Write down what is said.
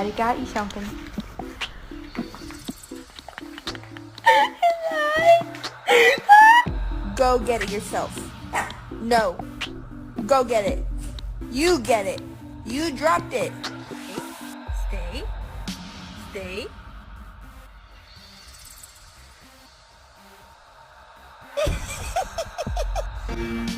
Daddy got you something. Go get it yourself. No. Go get it. You get it. You dropped it. Stay. Stay. Stay.